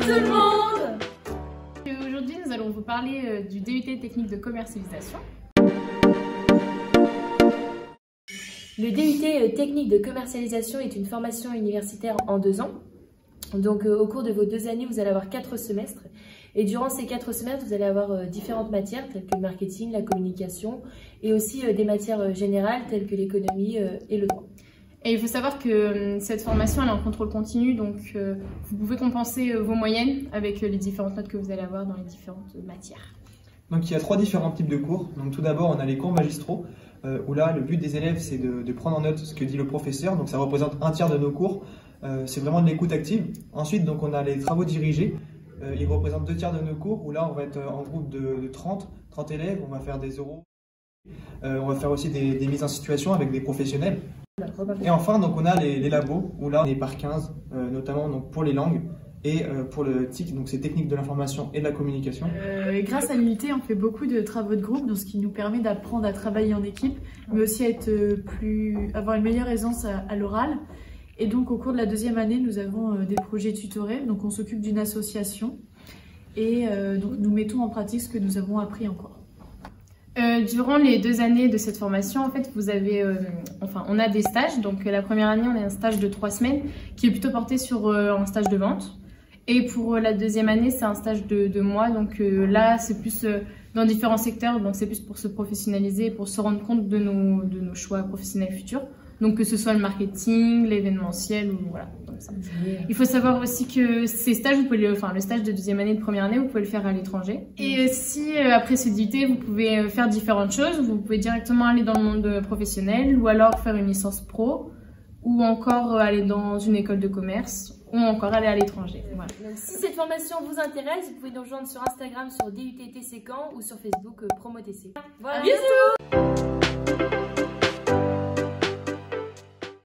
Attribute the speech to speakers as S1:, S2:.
S1: tout le monde! Aujourd'hui, nous allons vous parler du DUT technique de commercialisation.
S2: Le DUT technique de commercialisation est une formation universitaire en 2 ans. Donc au cours de vos 2 années, vous allez avoir 4 semestres. Et durant ces 4 semestres, vous allez avoir différentes matières telles que le marketing, la communication et aussi des matières générales telles que l'économie et le droit.
S1: Et il faut savoir que cette formation elle est en contrôle continu, donc vous pouvez compenser vos moyennes avec les différentes notes que vous allez avoir dans les différentes matières.
S3: Donc il y a 3 différents types de cours. Donc tout d'abord, on a les cours magistraux, où là, le but des élèves, c'est de prendre en note ce que dit le professeur. Donc ça représente 1/3 de nos cours. C'est vraiment de l'écoute active. Ensuite, donc, on a les travaux dirigés. Ils représentent 2/3 de nos cours, où là, on va être en groupe de 30 élèves. On va faire des oraux. On va faire aussi des mises en situation avec des professionnels. Et enfin, donc, on a les labos, où là, on est par 15, notamment donc, pour les langues et pour le TIC, donc c'est technique de l'information et de la communication.
S4: Grâce à l'UT, on fait beaucoup de travaux de groupe, donc ce qui nous permet d'apprendre à travailler en équipe, mais aussi à avoir une meilleure aisance à l'oral. Et donc au cours de la 2e année, nous avons des projets tutorés, donc on s'occupe d'une association et donc nous mettons en pratique ce que nous avons appris en cours.
S1: Durant les 2 années de cette formation, en fait, vous avez, on a des stages. Donc la première année, on a un stage de 3 semaines qui est plutôt porté sur un stage de vente. Et pour la 2e année, c'est un stage de 2 mois. Donc là, c'est plus dans différents secteurs. Donc c'est plus pour se professionnaliser, pour se rendre compte de nos choix professionnels futurs. Donc que ce soit le marketing, l'événementiel ou voilà. Comme ça. Il faut savoir aussi que ces stages, vous pouvez le stage de 2e année, de 1re année, vous pouvez le faire à l'étranger. Et si après ce DUT, vous pouvez faire différentes choses, vous pouvez directement aller dans le monde professionnel ou alors faire une licence pro ou encore aller dans une école de commerce ou encore aller à l'étranger. Voilà.
S2: Donc, si cette formation vous intéresse, vous pouvez nous rejoindre sur Instagram sur DUT TC Caen ou sur Facebook PromoTC. Voilà.
S1: Bisous!